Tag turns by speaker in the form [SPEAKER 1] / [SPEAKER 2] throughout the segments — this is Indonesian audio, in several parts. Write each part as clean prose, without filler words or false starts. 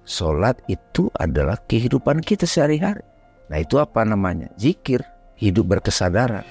[SPEAKER 1] Sholat itu adalah kehidupan kita sehari-hari. Nah itu apa namanya? Zikir, hidup berkesadaran.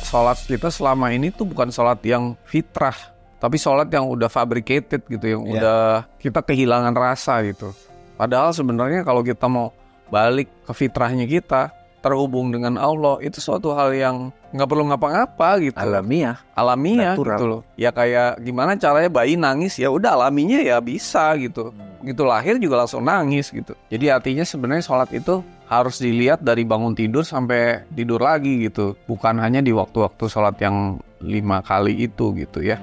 [SPEAKER 2] Sholat kita selama ini tuh bukan sholat yang fitrah, tapi sholat yang udah fabricated gitu, yang udah kita kehilangan rasa gitu. Padahal sebenarnya kalau kita mau balik ke fitrahnya kita, terhubung dengan Allah, itu suatu hal yang nggak perlu ngapa-ngapa gitu.
[SPEAKER 1] Alamiah
[SPEAKER 2] Natural. Gitu loh. Ya kayak gimana caranya bayi nangis, ya udah alaminya ya bisa gitu. Gitu lahir juga langsung nangis gitu. Jadi artinya sebenarnya sholat itu harus dilihat dari bangun tidur sampai tidur lagi gitu. Bukan hanya di waktu-waktu sholat yang 5 kali itu gitu ya.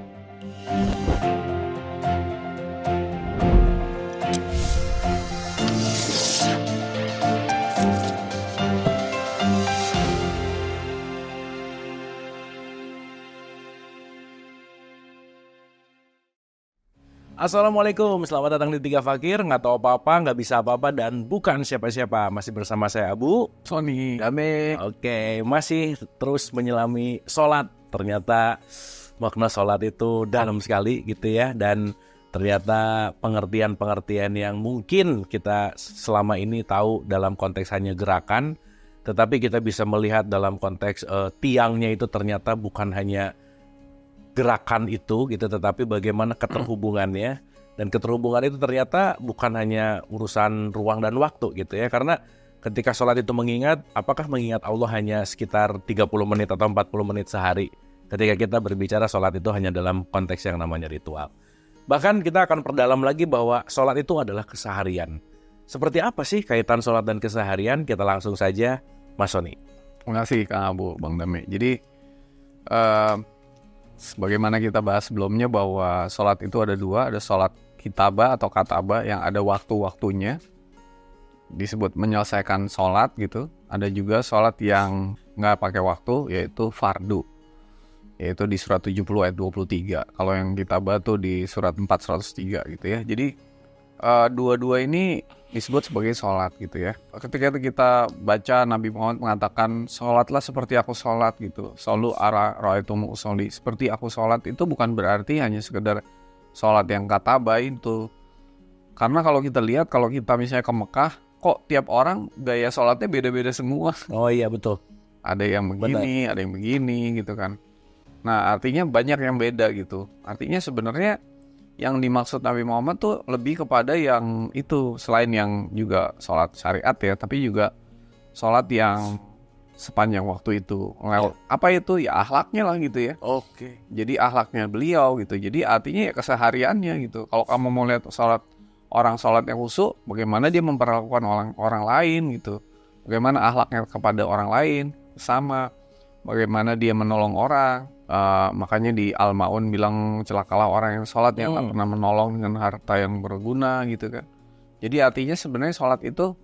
[SPEAKER 3] Assalamualaikum, selamat datang di Tiga Fakir. Nggak tahu apa-apa, nggak bisa apa-apa, dan bukan siapa-siapa. Masih bersama saya Abu
[SPEAKER 2] Sony
[SPEAKER 3] Dame. Oke, masih terus menyelami sholat. Ternyata makna sholat itu dalam sekali gitu ya. Dan ternyata pengertian-pengertian yang mungkin kita selama ini tahu dalam konteks hanya gerakan, tetapi kita bisa melihat dalam konteks tiangnya itu ternyata bukan hanya gerakan itu gitu, tetapi bagaimana keterhubungannya. Dan keterhubungan itu ternyata bukan hanya urusan ruang dan waktu gitu ya. Karena ketika sholat itu mengingat, apakah mengingat Allah hanya sekitar 30 menit atau 40 menit sehari? Ketika kita berbicara sholat itu hanya dalam konteks yang namanya ritual. Bahkan kita akan perdalam lagi bahwa sholat itu adalah keseharian. Seperti apa sih kaitan sholat dan keseharian? Kita langsung saja, Mas Sony.
[SPEAKER 2] Terima kasih Kang Abu, Bang Dame. Jadi sebagaimana kita bahas sebelumnya bahwa sholat itu ada dua, ada sholat kitabah atau katabah yang ada waktu-waktunya, disebut menyelesaikan sholat gitu. Ada juga sholat yang nggak pakai waktu, yaitu fardu, yaitu di surat 70 ayat 23. Kalau yang kitabah tuh di surat 403 gitu ya. Jadi dua-dua ini disebut sebagai sholat gitu ya. Ketika kita baca Nabi Muhammad mengatakan sholatlah seperti aku sholat gitu, solu ara ra'aitum usolli, seperti aku sholat, itu bukan berarti hanya sekedar sholat yang katabah itu. Karena kalau kita lihat, kalau kita misalnya ke Mekah, kok tiap orang gaya sholatnya beda-beda semua.
[SPEAKER 3] Oh iya betul.
[SPEAKER 2] Ada yang begini, ada yang begini gitu kan. Nah artinya banyak yang beda gitu. Artinya sebenarnya yang dimaksud Nabi Muhammad tuh lebih kepada yang itu, selain yang juga sholat syariat ya, tapi juga sholat yang sepanjang waktu itu. Apa itu? Ya akhlaknya lah gitu ya.
[SPEAKER 3] Oke.
[SPEAKER 2] Jadi akhlaknya beliau gitu. Jadi artinya ya kesehariannya gitu. Kalau kamu mau lihat orang sholat yang khusyuk, bagaimana dia memperlakukan orang lain gitu. Bagaimana akhlaknya kepada orang lain, sama. Bagaimana dia menolong orang. Makanya di Al-Ma'un bilang celakalah orang yang sholat yang tak pernah menolong dengan harta yang berguna gitu kan. Jadi artinya sebenarnya sholat itu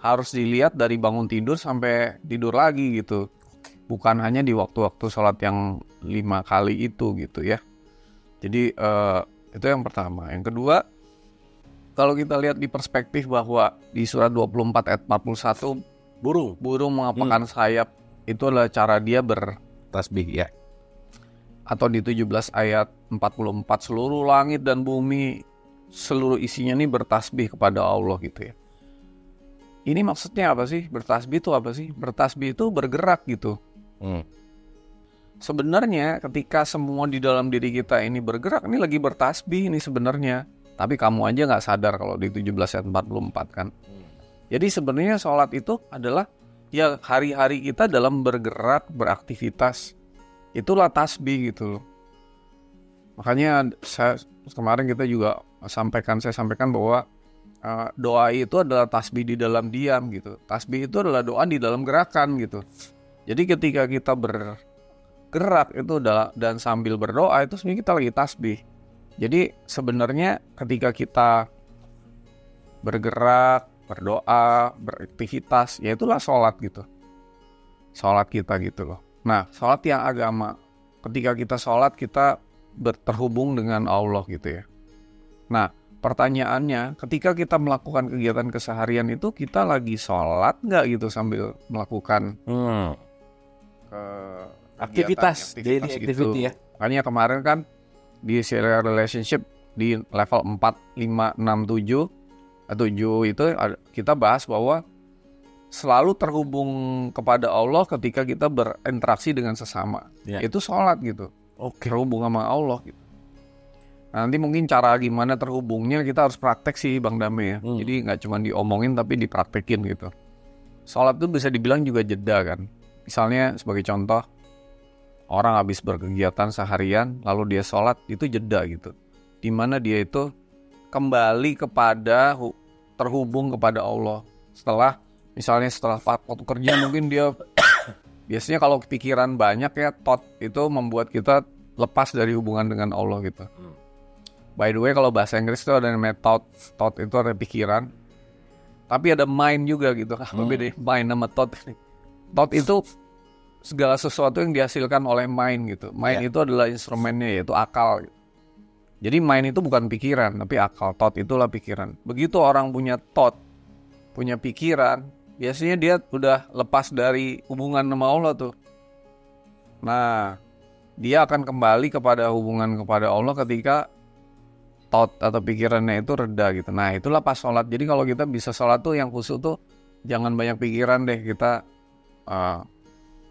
[SPEAKER 2] harus dilihat dari bangun tidur sampai tidur lagi gitu. Bukan hanya di waktu-waktu sholat yang 5 kali itu gitu ya. Jadi itu yang pertama. Yang kedua, kalau kita lihat di perspektif bahwa di surat 24 ayat 41, burung mengepakkan sayap, itu adalah cara dia bertasbih ya. Atau di 17 ayat 44, seluruh langit dan bumi seluruh isinya ini bertasbih kepada Allah gitu ya. Ini maksudnya apa sih? Bertasbih itu apa sih? Bertasbih itu bergerak gitu. Sebenarnya ketika semua di dalam diri kita ini bergerak, ini lagi bertasbih ini sebenarnya. Tapi kamu aja gak sadar kalau di 17 ayat 44 kan. Jadi sebenarnya sholat itu adalah ya hari-hari kita dalam bergerak, beraktivitas. Itulah tasbih gitu loh. Makanya kemarin kita juga saya sampaikan bahwa doa itu adalah tasbih di dalam diam gitu. Tasbih itu adalah doa di dalam gerakan gitu. Jadi ketika kita bergerak itu dan sambil berdoa, itu sebenarnya kita lagi tasbih. Jadi sebenarnya ketika kita bergerak, berdoa, beraktivitas, ya itulah sholat gitu. Sholat kita gitu loh. Nah, sholat yang agama, ketika kita sholat, kita terhubung dengan Allah gitu ya. Nah, pertanyaannya, ketika kita melakukan kegiatan keseharian itu, kita lagi sholat nggak gitu sambil melakukan
[SPEAKER 3] aktivitas daily
[SPEAKER 2] gitu.
[SPEAKER 3] activity ya.
[SPEAKER 2] Makanya kemarin kan di serial relationship di level 4, 5, 6, 7 7 itu kita bahas bahwa selalu terhubung kepada Allah ketika kita berinteraksi dengan sesama.
[SPEAKER 3] Ya.
[SPEAKER 2] Itu sholat gitu.
[SPEAKER 3] Oke.
[SPEAKER 2] Terhubung sama Allah gitu. Nanti mungkin cara gimana terhubungnya kita harus praktek sih Bang Dame ya. Jadi nggak cuma diomongin tapi dipraktekin gitu. Sholat itu bisa dibilang juga jeda kan. Misalnya sebagai contoh, orang habis berkegiatan seharian lalu dia sholat, itu jeda gitu. Dimana dia itu kembali kepada terhubung kepada Allah. Misalnya setelah waktu kerja mungkin dia biasanya kalau pikiran banyak ya, thought itu membuat kita lepas dari hubungan dengan Allah gitu. By the way, kalau bahasa Inggris itu ada namanya thought itu ada pikiran. Tapi ada mind juga gitu. Apa beda mind sama thought? Thought itu segala sesuatu yang dihasilkan oleh mind gitu. Mind itu adalah instrumennya, yaitu akal gitu. Jadi mind itu bukan pikiran, tapi akal. Thought itulah pikiran. Begitu orang punya thought, punya pikiran, biasanya dia udah lepas dari hubungan sama Allah tuh. Nah, dia akan kembali kepada hubungan kepada Allah ketika thought atau pikirannya itu reda gitu. Nah, itulah pas sholat. Jadi kalau kita bisa sholat tuh yang khusyuk tuh jangan banyak pikiran deh. Kita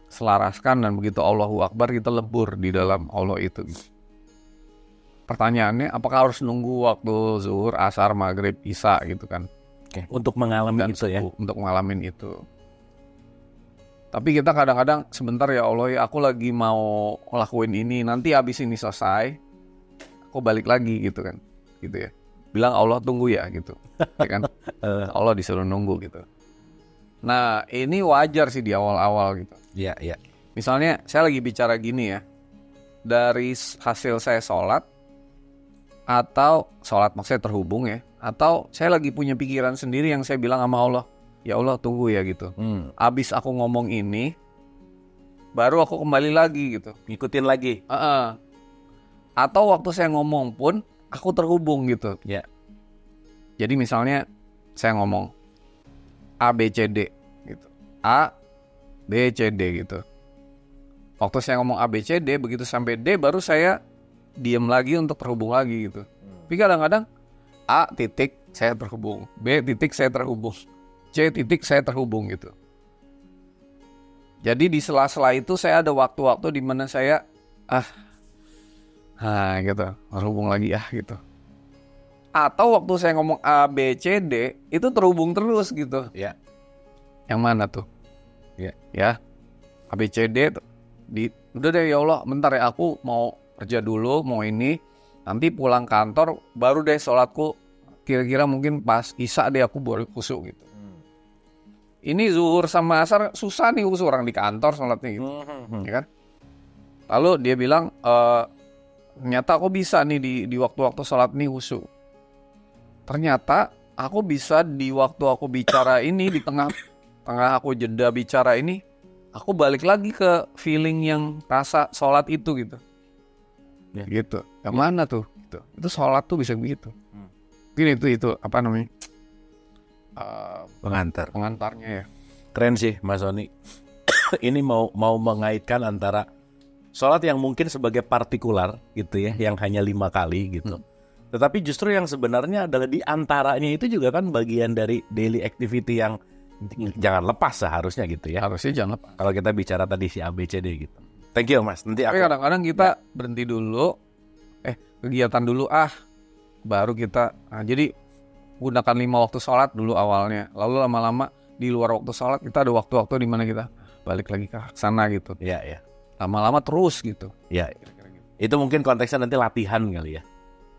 [SPEAKER 2] selaraskan, dan begitu Allahu Akbar kita lebur di dalam Allah itu gitu. Pertanyaannya, apakah harus nunggu waktu zuhur, asar, maghrib, isya gitu kan?
[SPEAKER 3] Oke. Untuk mengalami itu ya.
[SPEAKER 2] Untuk ngalamin itu. Tapi kita kadang-kadang sebentar ya Allah ya, aku lagi mau lakuin ini, nanti habis ini selesai, aku balik lagi gitu kan, gitu ya. Bilang Allah tunggu ya gitu, ya kan? Allah disuruh nunggu gitu. Nah ini wajar sih di awal-awal gitu.
[SPEAKER 3] Iya, iya.
[SPEAKER 2] Misalnya saya lagi bicara gini ya, dari hasil saya sholat, atau sholat maksudnya terhubung ya, atau saya lagi punya pikiran sendiri yang saya bilang sama Allah, ya Allah tunggu ya gitu. Abis aku ngomong ini, baru aku kembali lagi gitu,
[SPEAKER 3] Ngikutin lagi.
[SPEAKER 2] Atau waktu saya ngomong pun aku terhubung gitu.
[SPEAKER 3] Ya.
[SPEAKER 2] Jadi misalnya saya ngomong A B C D gitu, A B C D gitu. Waktu saya ngomong A B C D, begitu sampai D baru saya diam lagi untuk terhubung lagi gitu. Tapi kadang-kadang A titik saya terhubung, B titik saya terhubung, C titik saya terhubung gitu. Jadi di sela-sela itu saya ada waktu-waktu di mana saya gitu, terhubung lagi gitu. Atau waktu saya ngomong A B C D itu terhubung terus gitu.
[SPEAKER 3] Ya.
[SPEAKER 2] Yang mana tuh? Ya. A B C D udah deh ya Allah, bentar ya aku mau kerja dulu, mau ini, nanti pulang kantor baru deh sholatku, kira-kira mungkin pas isya deh aku baru khusyuk gitu. Ini zuhur sama asar susah nih khusyuk, orang di kantor sholatnya gitu, ya kan? Lalu dia bilang, ternyata aku bisa nih di waktu-waktu sholat nih khusyuk. Ternyata aku bisa di waktu aku bicara ini, di tengah aku jeda bicara ini, aku balik lagi ke feeling yang rasa sholat itu gitu.
[SPEAKER 3] Ya.
[SPEAKER 2] Gitu. Yang mana tuh? Gitu. Itu sholat tuh bisa begitu. Mungkin itu apa namanya? Pengantarnya ya.
[SPEAKER 3] Keren sih Mas Sony. Ini mau mengaitkan antara sholat yang mungkin sebagai partikular gitu ya, yang hanya 5 kali gitu. Tetapi justru yang sebenarnya adalah di antaranya itu juga kan bagian dari daily activity yang jangan lepas seharusnya gitu ya.
[SPEAKER 2] Harusnya jangan lepas.
[SPEAKER 3] Kalau kita bicara tadi si ABCD gitu. Thank you Mas. Nanti
[SPEAKER 2] Tapi kadang-kadang kita berhenti dulu, kegiatan dulu baru kita. Nah, jadi gunakan 5 waktu sholat dulu awalnya. Lalu lama-lama di luar waktu sholat kita ada waktu-waktu di mana kita balik lagi ke sana gitu.
[SPEAKER 3] Iya.
[SPEAKER 2] Lama-lama terus gitu.
[SPEAKER 3] Iya. Itu mungkin konteksnya nanti latihan kali ya.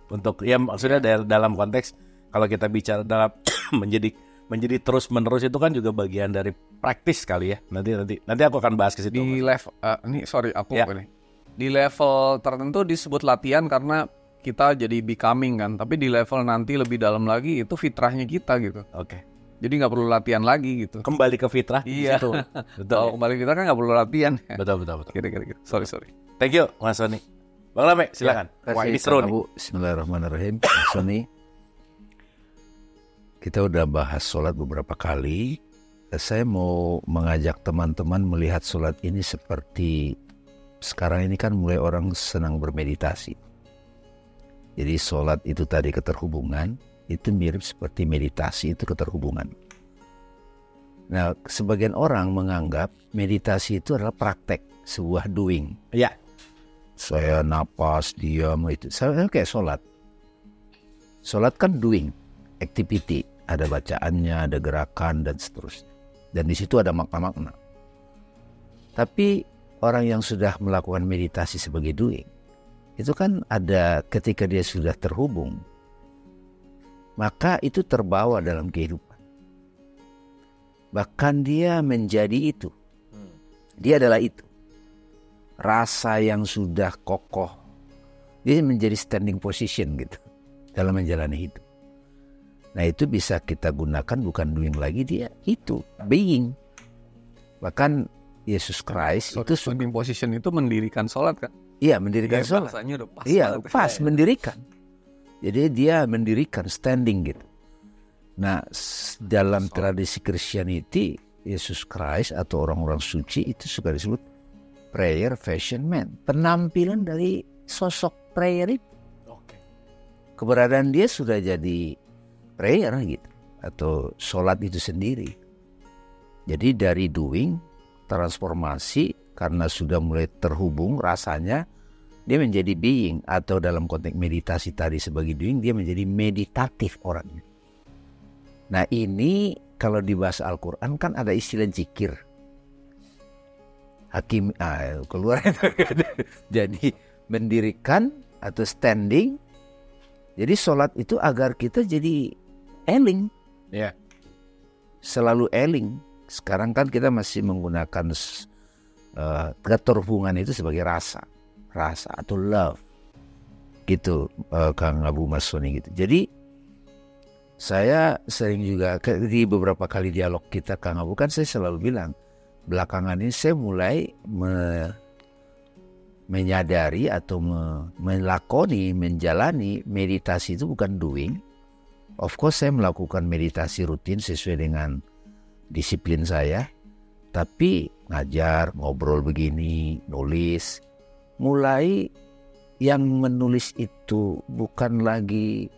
[SPEAKER 3] Untuk ya maksudnya dalam konteks kalau kita bicara dalam menjadi terus menerus itu kan juga bagian dari praktis kali ya. Nanti aku akan bahas ke situ.
[SPEAKER 2] Di level di level tertentu disebut latihan karena kita jadi becoming kan. Tapi di level nanti lebih dalam lagi itu fitrahnya kita gitu.
[SPEAKER 3] Oke.
[SPEAKER 2] Jadi nggak perlu latihan lagi gitu.
[SPEAKER 3] Kembali ke fitrah.
[SPEAKER 2] Iya.
[SPEAKER 3] Betul.
[SPEAKER 2] Kalau kembali kita kan nggak perlu latihan.
[SPEAKER 3] Betul.
[SPEAKER 2] Kira-kira gitu. Sorry.
[SPEAKER 3] Thank you Mas Sony. Bang Lame, silakan.
[SPEAKER 1] Wah, ini seru nih. Bismillahirrahmanirrahim. Mas Sony. Kita udah bahas sholat beberapa kali. Saya mau mengajak teman-teman melihat sholat ini seperti sekarang ini kan mulai orang senang bermeditasi. Jadi sholat itu tadi keterhubungan, itu mirip seperti meditasi, itu keterhubungan. Nah, sebagian orang menganggap meditasi itu adalah praktek, sebuah doing.
[SPEAKER 3] Ya.
[SPEAKER 1] Saya napas, diam, itu. Saya kayak sholat. Sholat kan doing, activity. Ada bacaannya, ada gerakan, dan seterusnya. Dan di situ ada makna-makna. Tapi orang yang sudah melakukan meditasi sebagai doing, itu kan ada ketika dia sudah terhubung, maka itu terbawa dalam kehidupan. Bahkan dia menjadi itu. Dia adalah itu. Rasa yang sudah kokoh, dia menjadi standing position gitu dalam menjalani hidup. Nah, itu bisa kita gunakan bukan doing lagi, dia itu being. Bahkan Yesus Christ itu
[SPEAKER 2] standing position itu mendirikan sholat kan?
[SPEAKER 1] Iya, mendirikan sholat.
[SPEAKER 2] Bahasanya udah pas.
[SPEAKER 1] Iya, pas mendirikan. Jadi dia mendirikan standing gitu. Nah, dalam tradisi Christianity, Yesus Christ atau orang-orang suci itu suka disebut prayer fashion man. Penampilan dari sosok prayer itu. Keberadaan dia sudah jadi prayer gitu. Atau sholat itu sendiri. Jadi dari doing, transformasi, karena sudah mulai terhubung rasanya, dia menjadi being. Atau dalam konteks meditasi tadi sebagai doing, dia menjadi meditatif orangnya. Nah, ini kalau di bahasa Al-Quran kan ada istilah zikir. Hakim keluar itu. Jadi mendirikan atau standing. Jadi sholat itu agar kita jadi eling.
[SPEAKER 3] Ya.
[SPEAKER 1] Selalu eling. Sekarang kan kita masih menggunakan keterhubungan itu sebagai rasa atau love. Gitu, Kang Abu Masoni gitu. Jadi saya sering juga di beberapa kali dialog kita, Kang Abu, kan saya selalu bilang, belakangan ini saya mulai menyadari atau melakoni, menjalani meditasi itu bukan doing. Of course saya melakukan meditasi rutin sesuai dengan disiplin saya, tapi ngajar, ngobrol begini, nulis. Mulai yang menulis itu bukan lagi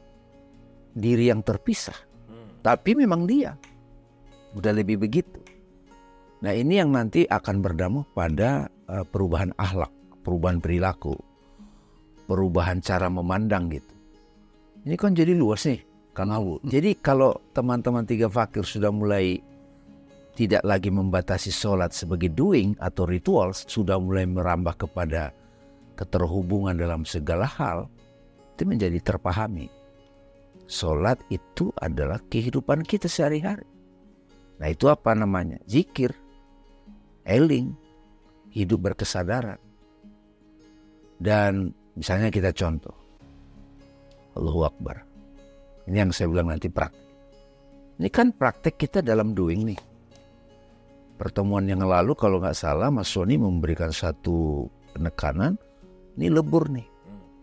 [SPEAKER 1] diri yang terpisah, tapi memang dia udah lebih begitu. Nah, ini yang nanti akan berdampak pada perubahan akhlak, perubahan perilaku, perubahan cara memandang gitu. Ini kan jadi luas nih, Kang Abu. Jadi kalau teman-teman Tiga Fakir sudah mulai tidak lagi membatasi sholat sebagai doing atau ritual, sudah mulai merambah kepada keterhubungan dalam segala hal, itu menjadi terpahami. Sholat itu adalah kehidupan kita sehari-hari. Nah, itu apa namanya? Zikir, eling, hidup berkesadaran. Dan misalnya kita contoh, Allahu Akbar. Ini yang saya bilang nanti praktek. Ini kan praktek kita dalam doing nih. Pertemuan yang lalu kalau nggak salah Mas Soni memberikan satu penekanan, ini lebur nih.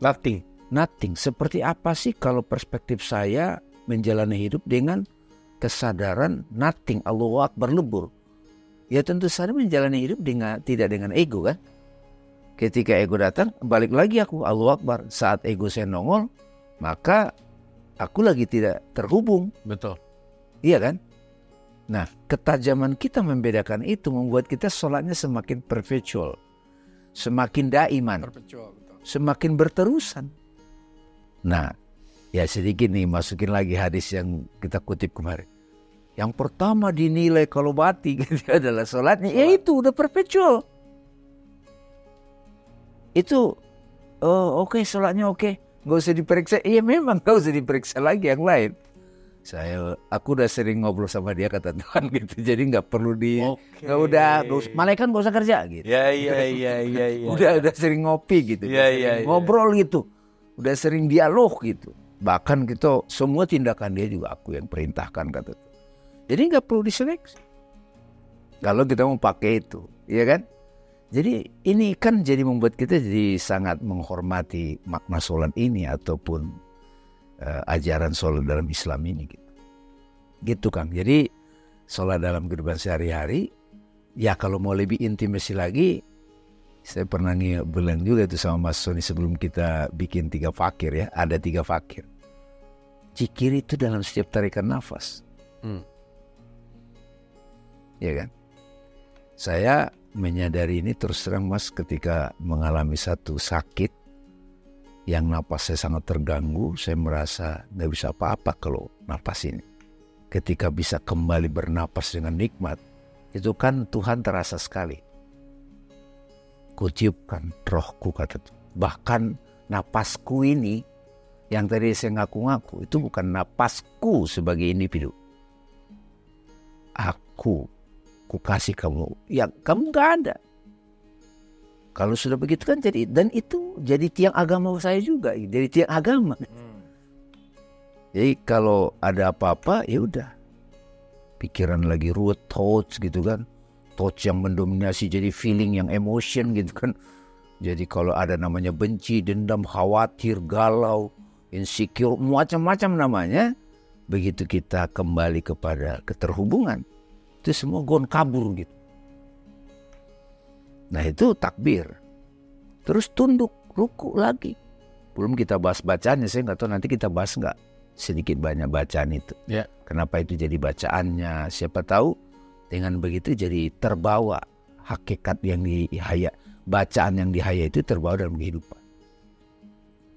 [SPEAKER 1] Nothing. Seperti apa sih kalau perspektif saya menjalani hidup dengan kesadaran nothing, Allahu Akbar, lebur. Ya tentu saja menjalani hidup tidak dengan ego kan. Ketika ego datang, balik lagi aku Allahu Akbar. Saat ego saya nongol, maka aku lagi tidak terhubung.
[SPEAKER 3] Betul.
[SPEAKER 1] Iya kan? Nah, ketajaman kita membedakan itu membuat kita sholatnya semakin perpetual, semakin daiman, semakin berterusan. Nah, ya sedikit nih masukin lagi hadis yang kita kutip kemarin. Yang pertama dinilai kalau mati gitu adalah sholatnya. Ya itu udah perpetual. Itu oke, sholatnya oke. Gak usah diperiksa. Iya memang gak usah diperiksa lagi yang lain. Aku udah sering ngobrol sama dia, kata Tuhan gitu. Jadi nggak perlu nggak usah, malaikat nggak usah kerja gitu.
[SPEAKER 3] Iya.
[SPEAKER 1] Udah sering ngopi gitu. Ngobrol gitu. Udah sering dialog gitu. Bahkan gitu semua tindakan dia juga aku yang perintahkan, kata Tuhan. Jadi nggak perlu diseleksi. Kalau kita mau pakai itu, iya kan? Jadi ini kan jadi membuat kita jadi sangat menghormati makna sholat ini ataupun ajaran sholat dalam Islam ini gitu Kang. Jadi sholat dalam kehidupan sehari-hari, ya kalau mau lebih intimasi lagi, saya pernah bilang juga itu sama Mas Soni sebelum kita bikin Tiga Fakir ya, ada Tiga Fakir. Zikir itu dalam setiap tarikan nafas. Ya kan? Saya menyadari ini terus terang Mas ketika mengalami satu sakit yang napas saya sangat terganggu. Saya merasa gak bisa apa-apa kalau napas ini. Ketika bisa kembali bernapas dengan nikmat, itu kan Tuhan terasa sekali. Kuciupkan rohku, kata Tuhan. Bahkan napasku ini, yang tadi saya ngaku-ngaku, itu bukan napasku sebagai individu. Aku kasih kamu, ya kamu gak ada. Kalau sudah begitu kan jadi, dan itu jadi tiang agama saya juga, jadi tiang agama. Jadi kalau ada apa-apa, ya udah. Pikiran lagi ruwet, thoughts gitu kan. Thoughts yang mendominasi jadi feeling yang emotion gitu kan. Jadi kalau ada namanya benci, dendam, khawatir, galau, insecure, macam-macam namanya. Begitu kita kembali kepada keterhubungan, itu semua gone kabur gitu. Nah itu takbir. Terus tunduk, ruku lagi. Belum kita bahas bacaannya, saya nggak tahu nanti kita bahas nggak sedikit banyak bacaan itu.
[SPEAKER 3] Ya.
[SPEAKER 1] Kenapa itu jadi bacaannya? Siapa tahu dengan begitu jadi terbawa hakikat yang dihaya, bacaan yang dihaya itu terbawa dalam kehidupan.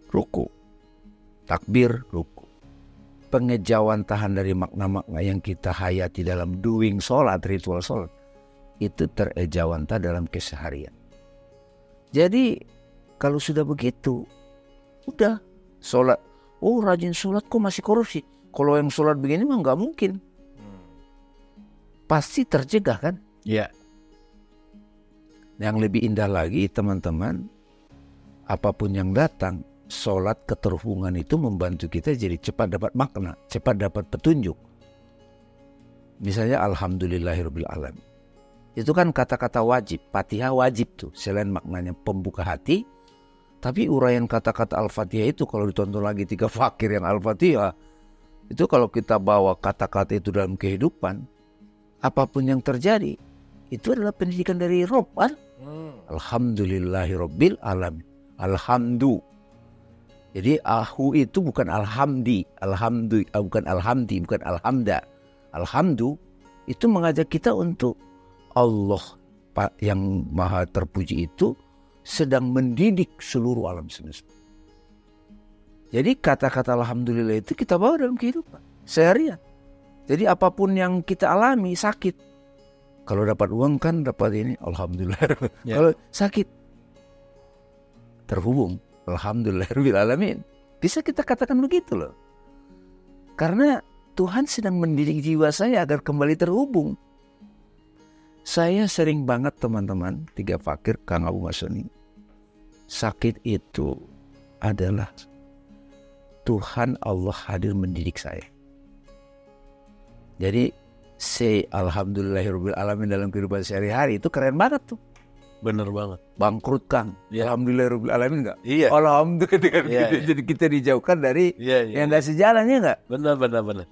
[SPEAKER 1] Ruku, takbir, ruku. Pengejauhan tahan dari makna-makna yang kita hayati dalam doing sholat, ritual sholat, itu terejawantah dalam keseharian. Jadi kalau sudah begitu, udah sholat. Oh rajin sholat kok masih korupsi. Kalau yang sholat begini mah nggak mungkin. Pasti tercegah kan?
[SPEAKER 3] Iya.
[SPEAKER 1] Yang lebih indah lagi teman-teman, apapun yang datang, sholat keterhubungan itu membantu kita jadi cepat dapat makna, cepat dapat petunjuk. Misalnya alhamdulillahirabbil alamin. Itu kan kata-kata wajib, Fatihah wajib tuh, selain maknanya pembuka hati. Tapi uraian kata-kata Al-Fatihah itu kalau ditonton lagi 3 fakir yang Al-Fatihah, itu kalau kita bawa kata-kata itu dalam kehidupan, apapun yang terjadi, itu adalah pendidikan dari Rob kan? Alhamdulillahirabbil alamin. Alhamdu. Jadi ahu itu bukan alhamdi, bukan alhamdi, bukan alhamda. Alhamdu itu mengajak kita untuk Allah yang maha terpuji itu sedang mendidik seluruh alam semesta. Jadi kata-kata alhamdulillah itu kita bawa dalam kehidupan seharian. Jadi apapun yang kita alami, sakit. Kalau dapat uang kan dapat ini, alhamdulillah. Ya. Kalau sakit, terhubung, alhamdulillahirabbil alamin. Bisa kita katakan begitu loh. Karena Tuhan sedang mendidik jiwa saya agar kembali terhubung. Saya sering banget teman-teman, 3 fakir, Kang Abu Masoni. Sakit itu adalah Tuhan Allah hadir mendidik saya. Jadi say alhamdulillahirabbil alamin dalam kehidupan sehari-hari itu keren banget tuh.
[SPEAKER 3] Bener banget.
[SPEAKER 1] Bangkrut Kang. Ya. Alhamdulillahirabbil alamin enggak?
[SPEAKER 3] Iya.
[SPEAKER 1] Alhamdulillah
[SPEAKER 3] Iya.
[SPEAKER 1] Jadi kita dijauhkan dari yang enggak sejalan ya enggak?
[SPEAKER 3] Benar.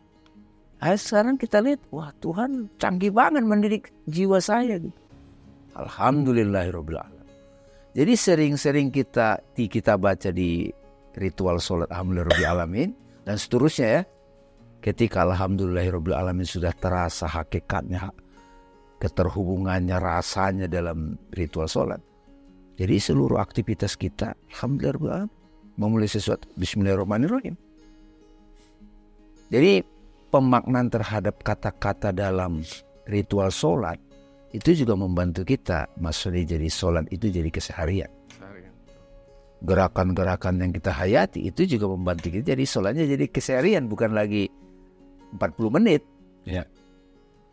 [SPEAKER 1] Sekarang kita lihat, wah Tuhan canggih banget mendidik jiwa saya gitu. Alhamdulillahirabbil alamin. Jadi sering-sering kita baca di ritual sholat alhamdulillahirabbil alamin dan seterusnya ya. Ketika alhamdulillahirabbil alamin sudah terasa hakikatnya, keterhubungannya, rasanya dalam ritual sholat. Jadi seluruh aktivitas kita alhamdulillahirabbil alamin, memulai sesuatu bismillahirrahmanirrahim. Jadi pemaknaan terhadap kata-kata dalam ritual sholat itu juga membantu kita, maksudnya jadi sholat itu jadi keseharian. Gerakan-gerakan yang kita hayati itu juga membantu kita jadi sholatnya jadi keseharian, bukan lagi 40 menit.
[SPEAKER 3] Ya.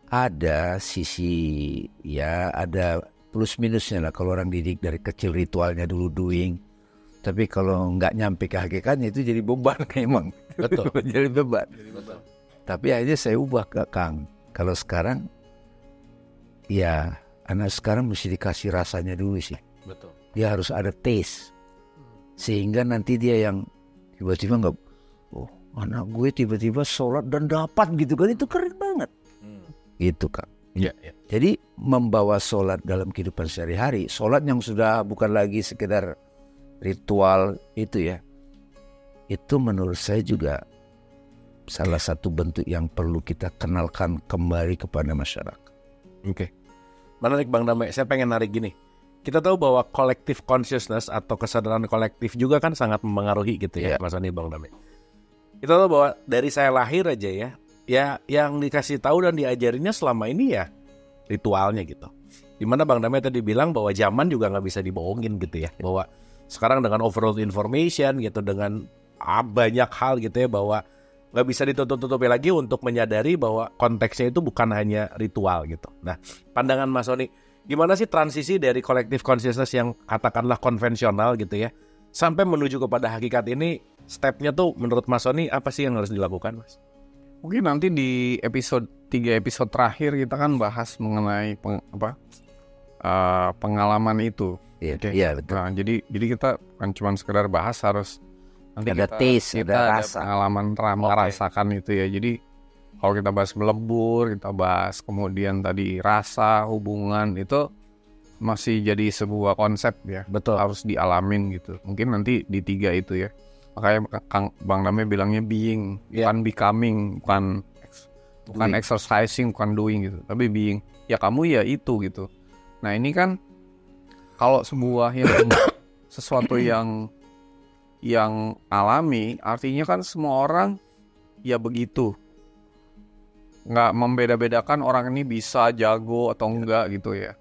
[SPEAKER 1] Ada sisi, ya ada plus minusnya lah. Kalau orang didik dari kecil ritualnya dulu doing, tapi kalau nggak nyampe ke hakikatnya itu jadi beban emang.
[SPEAKER 3] Betul.
[SPEAKER 1] Jadi beban.
[SPEAKER 3] Betul.
[SPEAKER 1] Tapi akhirnya saya ubah ke Kang. Kalau sekarang, ya anak sekarang mesti dikasih rasanya dulu sih.
[SPEAKER 3] Betul.
[SPEAKER 1] Dia harus ada taste. Sehingga nanti dia yang tiba-tiba nggak, oh anak gue tiba-tiba sholat dan dapat gitu kan, itu keren banget. Gitu Kang.
[SPEAKER 3] Ya.
[SPEAKER 1] Jadi membawa sholat dalam kehidupan sehari-hari, sholat yang sudah bukan lagi sekedar ritual itu ya, itu menurut saya juga salah satu bentuk yang perlu kita kenalkan kembali kepada masyarakat.
[SPEAKER 3] Oke. Menarik Bang Damai. Saya pengen narik gini. Kita tahu bahwa collective consciousness atau kesadaran kolektif juga kan sangat mempengaruhi gitu ya, Mas Ani, Bang Damai. Kita tahu bahwa dari saya lahir aja ya yang dikasih tahu dan diajarinnya selama ini ya ritualnya gitu. Dimana Bang Damai tadi bilang bahwa zaman juga nggak bisa dibohongin gitu ya, bahwa sekarang dengan overload information gitu, dengan banyak hal gitu ya, bahwa nggak bisa ditutup-tutupi lagi untuk menyadari bahwa konteksnya itu bukan hanya ritual gitu. Nah, pandangan Mas Sony, gimana sih transisi dari collective consciousness yang katakanlah konvensional gitu ya, sampai menuju kepada hakikat ini, stepnya tuh menurut Mas Sony apa sih yang harus dilakukan, Mas?
[SPEAKER 2] Mungkin nanti di 3 episode terakhir kita kan bahas mengenai pengalaman itu.
[SPEAKER 1] Iya,
[SPEAKER 2] Oke.
[SPEAKER 1] iya, betul.
[SPEAKER 2] Nah, jadi kita bukan cuma sekedar bahas, harus nanti
[SPEAKER 1] Ada taste,
[SPEAKER 2] kita
[SPEAKER 1] ada
[SPEAKER 2] ada
[SPEAKER 1] rasa.
[SPEAKER 2] pengalaman merasakan itu ya. Jadi kalau kita bahas melebur, kita bahas kemudian tadi rasa, hubungan, itu masih jadi sebuah konsep ya.
[SPEAKER 3] Betul.
[SPEAKER 2] Harus dialamin gitu. Mungkin nanti di 3 itu ya. Makanya Bang Damai bilangnya being, bukan becoming, bukan
[SPEAKER 1] Doing.
[SPEAKER 2] exercising, bukan doing gitu, tapi being. Ya kamu ya itu gitu. Nah ini kan kalau sebuah sesuatu yang alami, artinya kan semua orang ya begitu. Nggak membeda-bedakan orang ini bisa jago atau enggak gitu ya.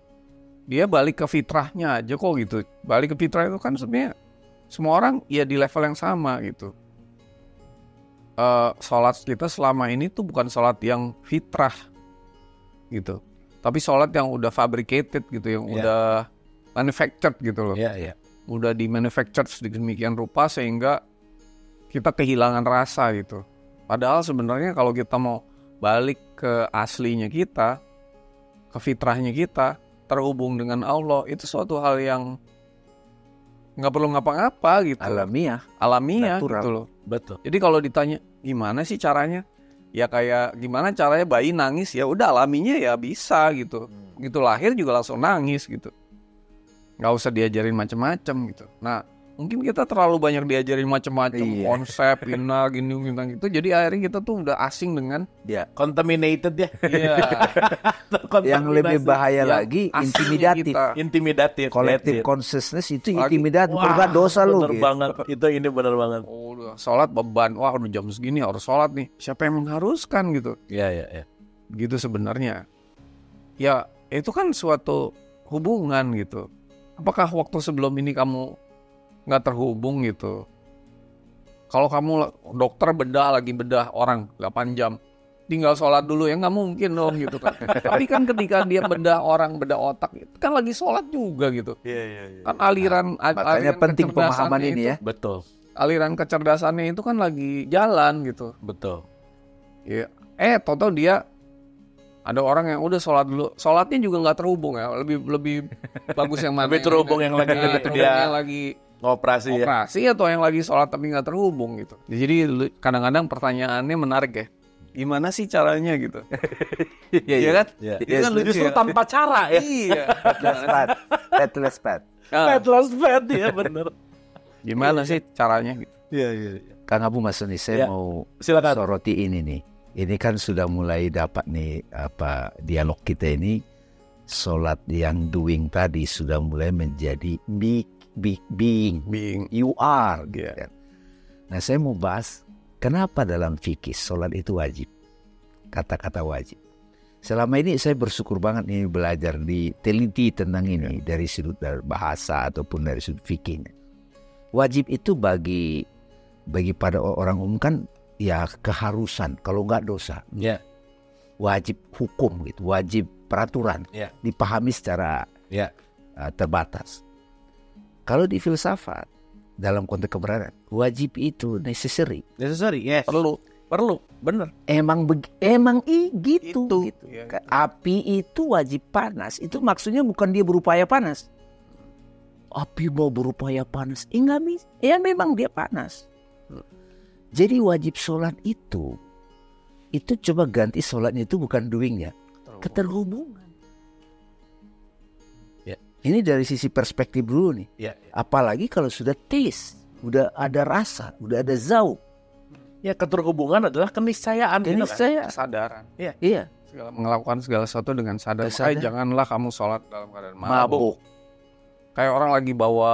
[SPEAKER 2] Dia balik ke fitrahnya aja kok gitu. Balik ke fitrah itu kan sebenarnya semua orang ya di level yang sama gitu. Sholat kita selama ini tuh bukan sholat yang fitrah gitu, tapi sholat yang udah fabricated gitu, yang udah manufactured gitu loh. Udah di manufactured sedemikian rupa sehingga kita kehilangan rasa gitu. Padahal sebenarnya kalau kita mau balik ke aslinya kita, ke fitrahnya kita, terhubung dengan Allah, itu suatu hal yang nggak perlu ngapa-ngapa gitu.
[SPEAKER 1] Alamiah,
[SPEAKER 2] Natural gitu loh.
[SPEAKER 3] Betul.
[SPEAKER 2] Jadi kalau ditanya gimana sih caranya, ya kayak gimana caranya bayi nangis, ya udah alaminya ya bisa gitu. Gitu lahir juga langsung nangis gitu. Nggak usah diajarin macem-macem gitu. Nah mungkin kita terlalu banyak diajarin macem-macem konsep gini gitu. Jadi akhirnya kita tuh udah asing dengan
[SPEAKER 3] Contaminated ya.
[SPEAKER 1] yang lebih bahaya lagi
[SPEAKER 3] Intimidatif.
[SPEAKER 1] collective consciousness itu intimidatif. Berat dosa lu
[SPEAKER 3] Bener
[SPEAKER 1] gitu.
[SPEAKER 3] banget. Ini bener banget.
[SPEAKER 2] oh, udah sholat beban, wah udah jam segini harus sholat nih, siapa yang mengharuskan gitu.
[SPEAKER 3] Iya.
[SPEAKER 2] Gitu sebenarnya. Ya itu kan suatu hubungan gitu. Apakah waktu sebelum ini kamu nggak terhubung gitu? Kalau kamu dokter bedah orang 8 jam, tinggal sholat dulu ya nggak mungkin dong gitu kan. Tapi kan ketika dia bedah otak, itu kan lagi sholat juga gitu.
[SPEAKER 3] Iya.
[SPEAKER 2] Kan aliran
[SPEAKER 1] Makanya penting pemahaman ini ya.
[SPEAKER 3] Betul.
[SPEAKER 2] Aliran kecerdasannya itu kan lagi jalan gitu.
[SPEAKER 3] Betul.
[SPEAKER 2] Ya, toto dia ada orang yang udah sholat dulu, sholatnya juga nggak terhubung ya, lebih bagus yang mana?
[SPEAKER 3] Lebih terhubung yang lagi
[SPEAKER 2] yang lagi
[SPEAKER 3] operasi
[SPEAKER 2] atau yang lagi sholat tapi nggak terhubung gitu. Jadi kadang-kadang pertanyaannya menarik ya, gimana sih caranya gitu? Iya kan? Itu kan lucu
[SPEAKER 3] Justru
[SPEAKER 2] ya.
[SPEAKER 3] tanpa cara ya.
[SPEAKER 2] Iya.
[SPEAKER 1] Petless pad.
[SPEAKER 3] Petless pad ya bener.
[SPEAKER 2] Gimana sih caranya? Gitu.
[SPEAKER 3] Iya.
[SPEAKER 1] Kang Abu Mas Sony, saya mau
[SPEAKER 3] Silakan.
[SPEAKER 1] soroti ini nih. Ini kan sudah mulai dapat nih dialog kita ini, sholat yang doing tadi sudah mulai menjadi being. You are. Gitu kan. Nah saya mau bahas kenapa dalam fikih sholat itu wajib. Kata-kata wajib. Selama ini saya bersyukur banget nih belajar diteliti tentang ini dari sudut bahasa ataupun dari sudut fikihnya. Wajib itu bagi pada orang umum kan ya keharusan, kalau nggak dosa. Wajib hukum gitu, wajib peraturan, dipahami secara terbatas. Kalau di filsafat dalam konteks keberadaan, wajib itu necessary,
[SPEAKER 3] yes. Perlu, bener.
[SPEAKER 1] Emang gitu.
[SPEAKER 2] Ya.
[SPEAKER 1] Api itu wajib panas, itu maksudnya bukan dia berupaya panas. Api mau berupaya panas, nggak bisa. Ya memang dia panas. Jadi wajib sholat itu coba ganti sholatnya itu bukan doingnya, keterhubungan. Ini dari sisi perspektif dulu nih. Apalagi kalau sudah taste, udah ada rasa, udah ada zauq.
[SPEAKER 3] Ya, keterhubungan adalah keniscayaan.
[SPEAKER 1] Ini
[SPEAKER 3] gitu kan?
[SPEAKER 1] saya,
[SPEAKER 2] Kesadaran.
[SPEAKER 1] iya,
[SPEAKER 2] Melakukan segala sesuatu dengan sadar.
[SPEAKER 1] Kesadaran.
[SPEAKER 2] Makanya janganlah kamu sholat dalam keadaan mabuk.
[SPEAKER 1] mabuk.
[SPEAKER 2] Kayak orang lagi bawa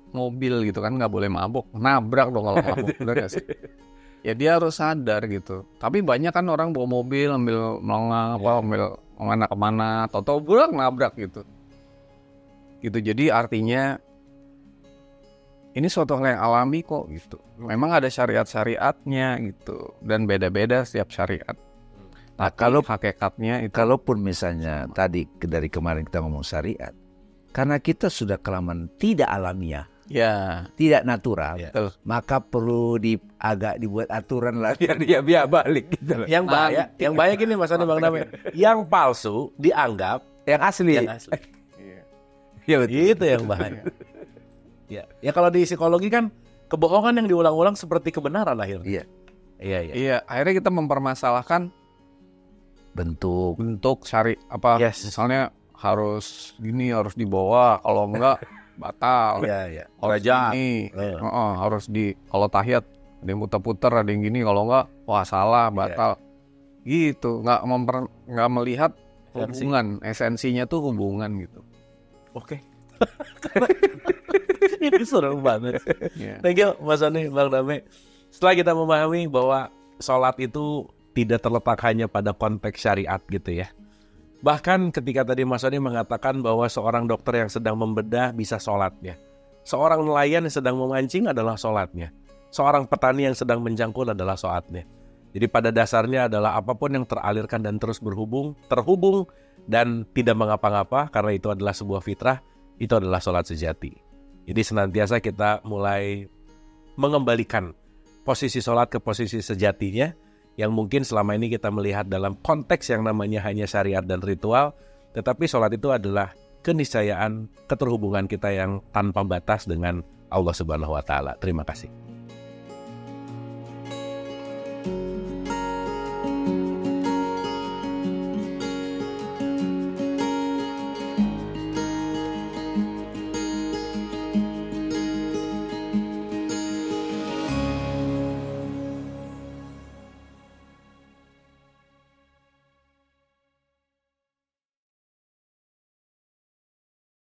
[SPEAKER 2] mobil gitu kan, nggak boleh mabuk. Nabrak dong kalau mabuk, bener gak sih? Ya dia harus sadar gitu. Tapi banyak kan orang bawa mobil ambil melongang apa, ambil kemana-kemana, tau-tau burak nabrak gitu. Gitu, jadi artinya ini suatu hal yang alami kok gitu. Memang ada syariat-syariatnya gitu, dan beda-beda setiap syariat.
[SPEAKER 1] Nah,
[SPEAKER 2] Kalau hakikatnya itu
[SPEAKER 1] kalaupun misalnya tadi dari kemarin kita ngomong syariat, karena kita sudah kelamaan tidak alamiah,
[SPEAKER 2] ya
[SPEAKER 1] tidak natural,
[SPEAKER 3] Ya.
[SPEAKER 2] betul.
[SPEAKER 1] maka perlu agak dibuat aturan lah.
[SPEAKER 3] Biar dia balik gitu loh. Yang bahaya,
[SPEAKER 2] Nanti.
[SPEAKER 3] yang bahaya gini Mas Andi Bang Dame. Yang palsu dianggap
[SPEAKER 1] Yang asli.
[SPEAKER 3] yang asli.
[SPEAKER 2] Iya.
[SPEAKER 1] Iya betul.
[SPEAKER 3] Itu yang bahaya. Ya kalau di psikologi kan kebohongan yang diulang-ulang seperti kebenaran akhirnya.
[SPEAKER 1] Iya.
[SPEAKER 3] Iya.
[SPEAKER 2] Iya, akhirnya kita mempermasalahkan
[SPEAKER 1] Bentuk.
[SPEAKER 3] Yes.
[SPEAKER 2] misalnya harus gini, harus dibawa, kalau enggak batal.
[SPEAKER 3] Iya.
[SPEAKER 2] Harus
[SPEAKER 3] Kerajaan.
[SPEAKER 2] gini,
[SPEAKER 3] Eh.
[SPEAKER 2] harus kalau tahiyat ada yang puter-puter, ada yang gini, kalau enggak wah salah, batal. Gitu, nggak melihat hubungan, esensinya tuh hubungan gitu.
[SPEAKER 3] Oke. Ini seru banget.
[SPEAKER 2] Iya.
[SPEAKER 3] Thank you Mas Andi Bang Dame. Setelah kita memahami bahwa sholat itu tidak terletak hanya pada konteks syariat gitu ya. Bahkan ketika tadi Mas Andi mengatakan bahwa seorang dokter yang sedang membedah bisa sholatnya. Seorang nelayan yang sedang memancing adalah sholatnya. Seorang petani yang sedang menjangkul adalah sholatnya. Jadi pada dasarnya adalah apapun yang teralirkan dan terus terhubung dan tidak mengapa-ngapa karena itu adalah sebuah fitrah, itu adalah sholat sejati. Jadi senantiasa kita mulai mengembalikan posisi sholat ke posisi sejatinya, yang mungkin selama ini kita melihat dalam konteks yang namanya hanya syariat dan ritual, tetapi sholat itu adalah keniscayaan, keterhubungan kita yang tanpa batas dengan Allah Subhanahu wa Ta'ala. Terima kasih.